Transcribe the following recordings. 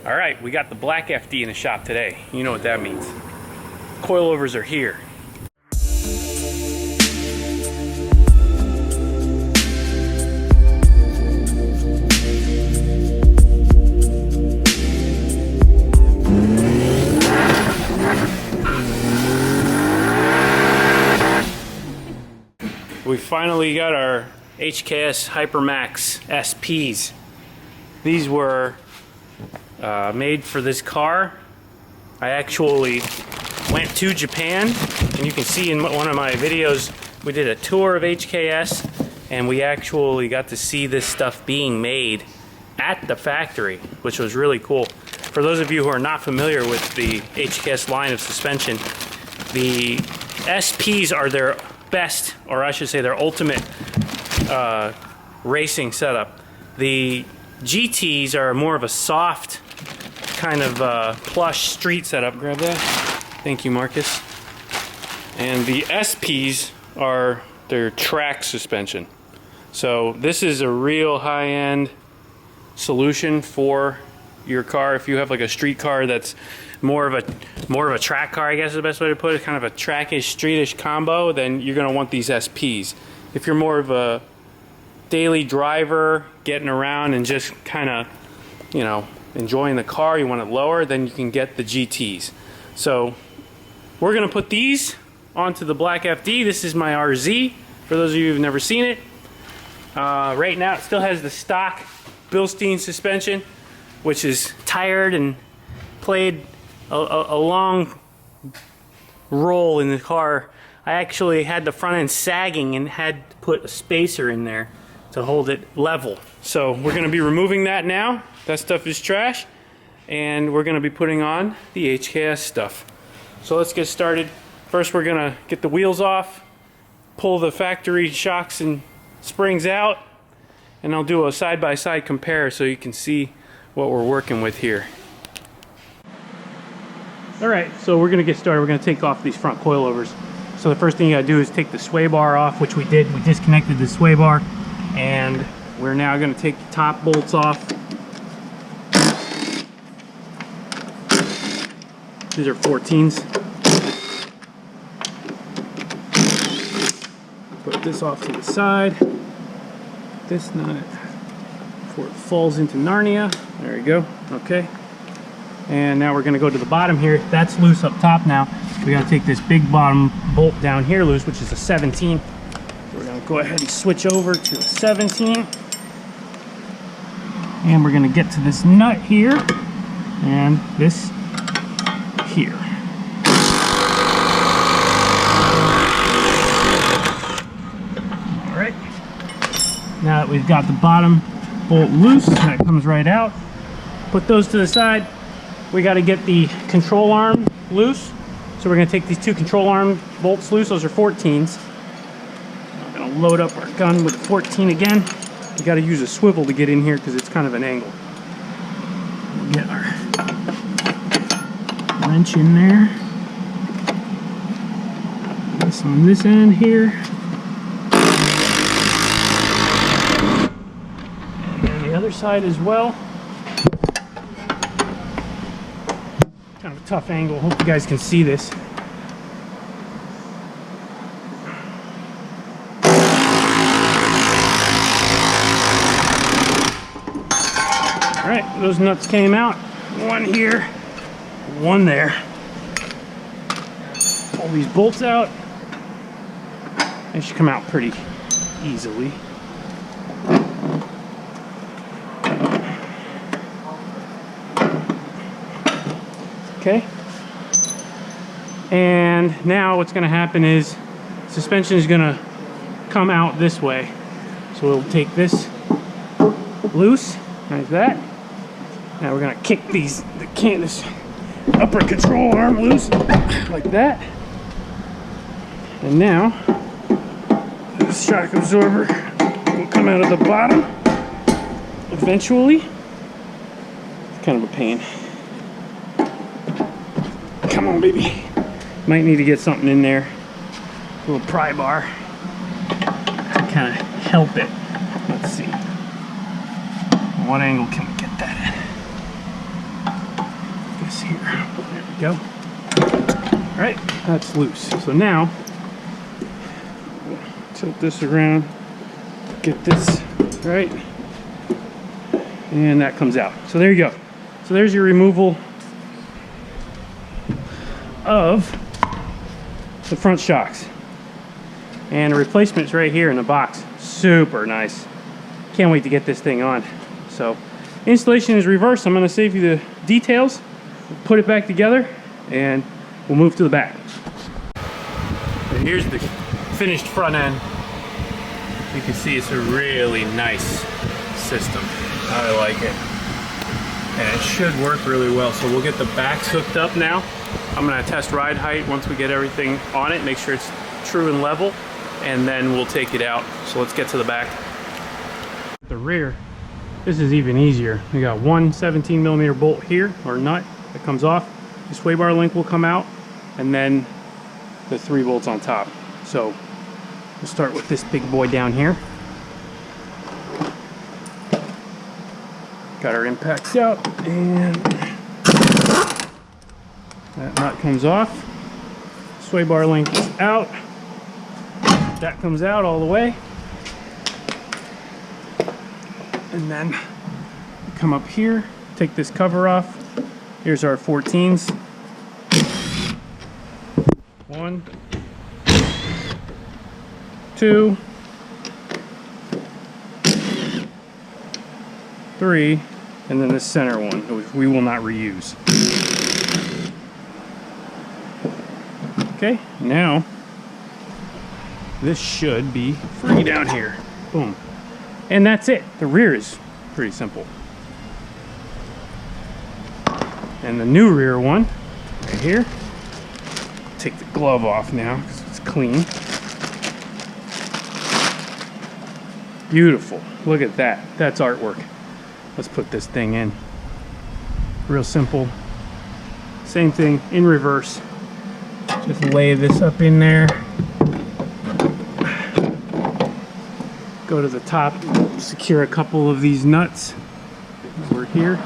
All right, we got the black FD in the shop today. You know what that means. Coilovers are here. We finally got our HKS Hypermax SPs. These were made for this car. I actually went to Japan, and you can see in one of my videos we did a tour of HKS, and we actually got to see this stuff being made at the factory, which was really cool. For those of you who are not familiar with the HKS line of suspension, the SPs are their best, or I should say their ultimate racing setup. The GTs are more of a soft kind of plush street setup. Grab that. Thank you, Marcus. And the SPs are their track suspension. So this is a real high-end solution for your car. If you have like a street car that's more of a track car, I guess is the best way to put it, kind of a trackish, streetish combo, then you're going to want these SPs. If you're more of a daily driver, getting around and just kind of, you know, enjoying the car, you want it lower, then you can get the GTs. So we're going to put these onto the black FD. This is my RZ, for those of you who've never seen it. Right now it still has the stock Bilstein suspension, which is tired and played a long role in the car. I actually had the front end sagging and had to put a spacer in there to hold it level. So we're going to be removing that now. That stuff is trash, and we're going to be putting on the HKS stuff. So let's get started. First we're going to get the wheels off, pull the factory shocks and springs out, and I'll do a side-by-side compare so you can see what we're working with here. Alright, so we're going to get started. We're going to take off these front coilovers. So the first thing you got to do is take the sway bar off, which we did. We disconnected the sway bar, and we're now going to take the top bolts off. These are 14s. Put this off to the side. This nut before it falls into Narnia. There you go. Okay. And now we're going to go to the bottom here. That's loose up top now. We got to take this big bottom bolt down here loose, which is a 17. So we're going to go ahead and switch over to a 17. And we're going to get to this nut here and this here. All right. Now that we've got the bottom bolt loose, that comes right out. Put those to the side. We got to get the control arm loose. So we're going to take these two control arm bolts loose. Those are 14s. We're going to load up our gun with 14 again. We got to use a swivel to get in here because it's kind of an angle. We'll get our wrench in there. This on this end here. And the other side as well. Kind of a tough angle. Hope you guys can see this. Alright, those nuts came out. One here, one there. Pull these bolts out. They should come out pretty easily. Okay. And now what's going to happen is suspension is going to come out this way. So we'll take this loose like that. Now we're going to kick this upper control arm loose like that. And now the shock absorber will come out of the bottom eventually. It's kind of a pain. Come on, baby. Might need to get something in there. A little pry bar to kind of help it. Let's see. What angle can we get that here. There we go. All right, that's loose. So now, tilt this around, get this right, and that comes out. So there you go. So there's your removal of the front shocks. And the replacement's right here in the box. Super nice. Can't wait to get this thing on. So installation is reversed. I'm going to save you the details, put it back together, and we'll move to the back. So here's the finished front end. You can see it's a really nice system. I like it. And it should work really well. So we'll get the backs hooked up now. I'm going to test ride height once we get everything on it, make sure it's true and level, and then we'll take it out. So let's get to the back. The rear, this is even easier. We got one 17mm bolt here, or nut, that comes off. The sway bar link will come out, and then the 3 bolts on top. So we'll start with this big boy down here. Got our impacts out, and that nut comes off. Sway bar link is out. That comes out all the way. And then come up here, take this cover off. Here's our 14s. 1, 2, 3, and then the center one, which we will not reuse. Okay, now this should be free down here. Boom. And that's it. The rear is pretty simple. And the new rear one, right here. Take the glove off now because it's clean. Beautiful. Look at that. That's artwork. Let's put this thing in. Real simple. Same thing in reverse. Just lay this up in there. Go to the top, secure a couple of these nuts over here.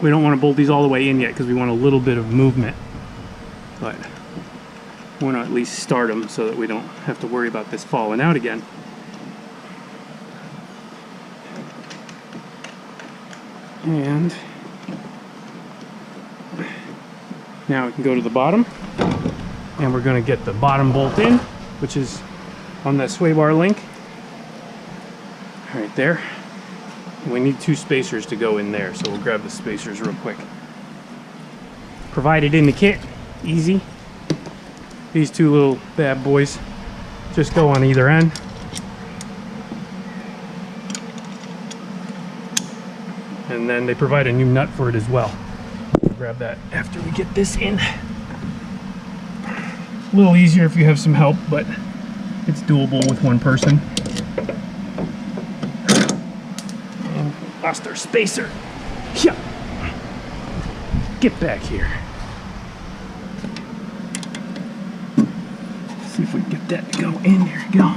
We don't want to bolt these all the way in yet because we want a little bit of movement, but we want to at least start them so that we don't have to worry about this falling out again. And now we can go to the bottom, and we're going to get the bottom bolt in, which is on that sway bar link right there. We need 2 spacers to go in there, so we'll grab the spacers real quick. Provided in the kit, easy. These 2 little bad boys just go on either end. And then they provide a new nut for it as well. We'll grab that after we get this in. A little easier if you have some help, but it's doable with 1 person. And lost our spacer. Yeah. Get back here. See if we can get that to go in. There we go.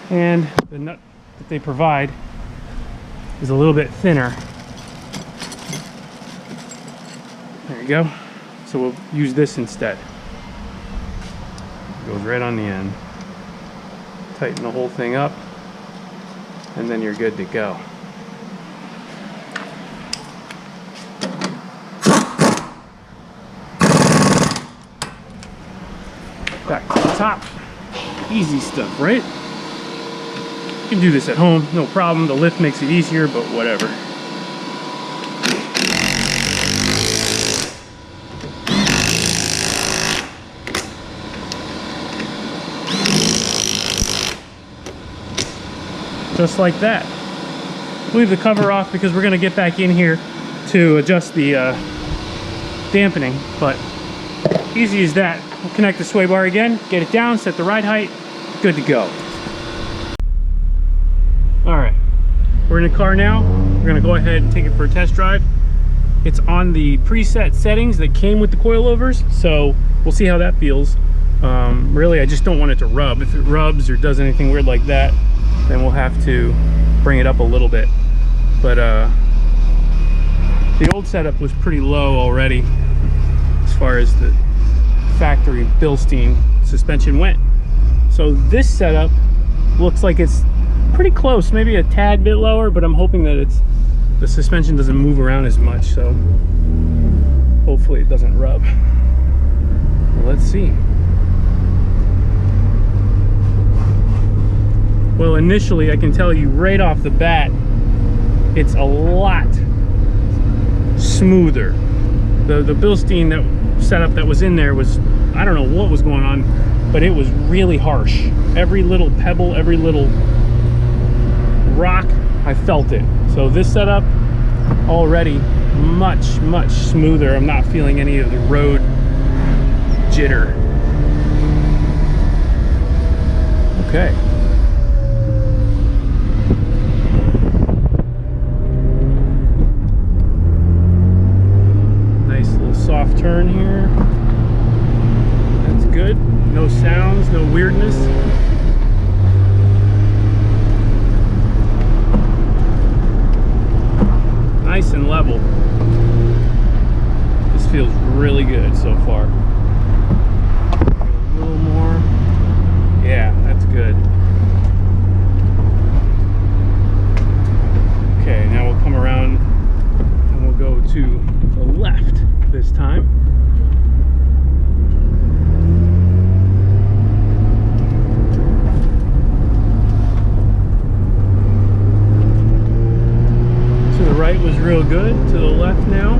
And the nut that they provide is a little bit thinner. There you go. So we'll use this instead. Goes right on the end. Tighten the whole thing up, and then you're good to go. Back to the top. Easy stuff, right? You can do this at home, no problem. The lift makes it easier, but whatever. Just like that. Leave the cover off because we're going to get back in here to adjust the dampening, but easy as that. We'll connect the sway bar again, get it down, set the ride height, good to go. Alright, we're in the car now. We're going to go ahead and take it for a test drive. It's on the preset settings that came with the coilovers, so we'll see how that feels. Really, I just don't want it to rub. If it rubs or does anything weird like that, then we'll have to bring it up a little bit. But The old setup was pretty low already as far as the factory Bilstein suspension went. So this setup looks like it's pretty close, maybe a tad bit lower, but I'm hoping that the suspension doesn't move around as much, so hopefully it doesn't rub. Well, let's see. Well, initially I can tell you right off the bat, it's a lot smoother. The Bilstein setup that was in there was, I don't know what was going on, but it was really harsh. Every little pebble, every little rock, I felt it. So this setup already much smoother. I'm not feeling any of the road jitter. Okay. Nice little soft turn here. That's good. No sounds, no weirdness. Nice and level. This feels really good so far. A little more. Yeah, that's good. Okay, now we'll come around and we'll go to the left this time. Right was real good. To the left now.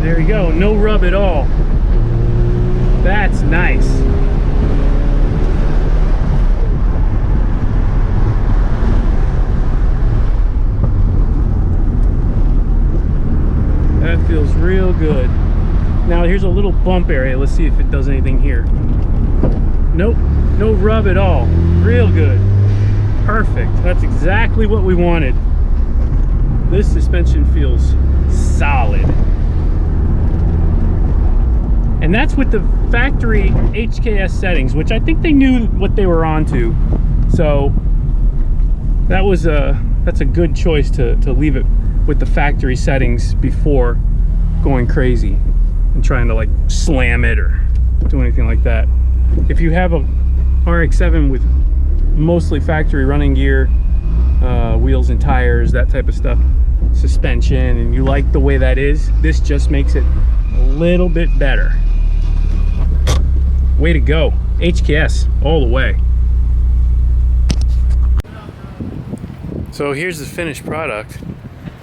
There you go. No rub at all. That's nice. That feels real good. Now here's a little bump area. Let's see if it does anything here. Nope. No rub at all. Real good. Perfect. That's exactly what we wanted. This suspension feels solid. And that's with the factory HKS settings, which I think they knew what they were onto. So that's a good choice to leave it with the factory settings before going crazy and trying to like slam it or do anything like that. If you have a RX-7 with mostly factory running gear, wheels and tires, that type of stuff, suspension, and you like the way that is, this just makes it a little bit better. Way to go, HKS all the way. So here's the finished product.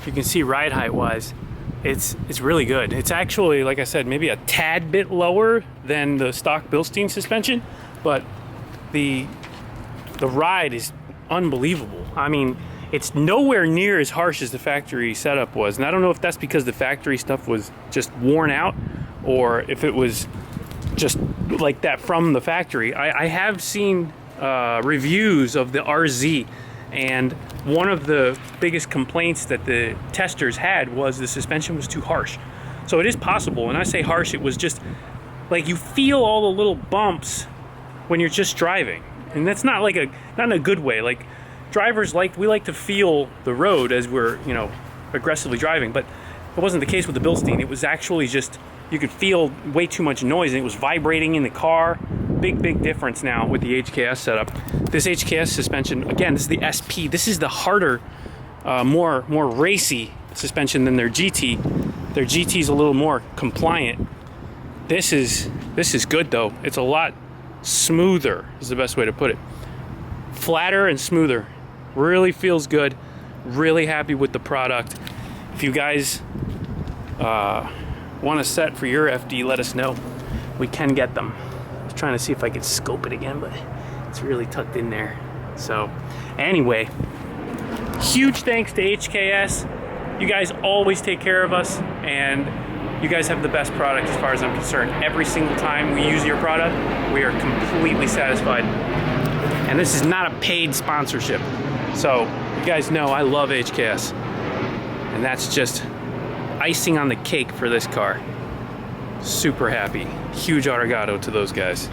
You can see ride height wise, it's really good. It's actually, like I said, maybe a tad bit lower than the stock Bilstein suspension, but the ride is unbelievable. I mean, it's nowhere near as harsh as the factory setup was. And I don't know if that's because the factory stuff was just worn out or if it was just like that from the factory. I have seen reviews of the RZ, and one of the biggest complaints that the testers had was the suspension was too harsh. So it is possible. And I say harsh, it was just like you feel all the little bumps when you're just driving. And that's not like not in a good way. Like, drivers we like to feel the road as we're, aggressively driving, but it wasn't the case with the Bilstein. It was actually just, you could feel way too much noise and it was vibrating in the car. Big difference now with the HKS setup. This HKS suspension, again, this is the SP. This is the harder, more racy suspension than their GT. Their GT is a little more compliant. This is good though. It's a lot smoother is the best way to put it. Flatter and smoother. Really feels good. Really happy with the product. If you guys want a set for your FD, let us know. We can get them. I was trying to see if I could scope it again, but it's really tucked in there. So anyway, huge thanks to HKS. You guys always take care of us, and you guys have the best product as far as I'm concerned. Every single time we use your product, we are completely satisfied. And this is not a paid sponsorship. So you guys know I love HKS. And that's just icing on the cake for this car. Super happy. Huge arigato to those guys.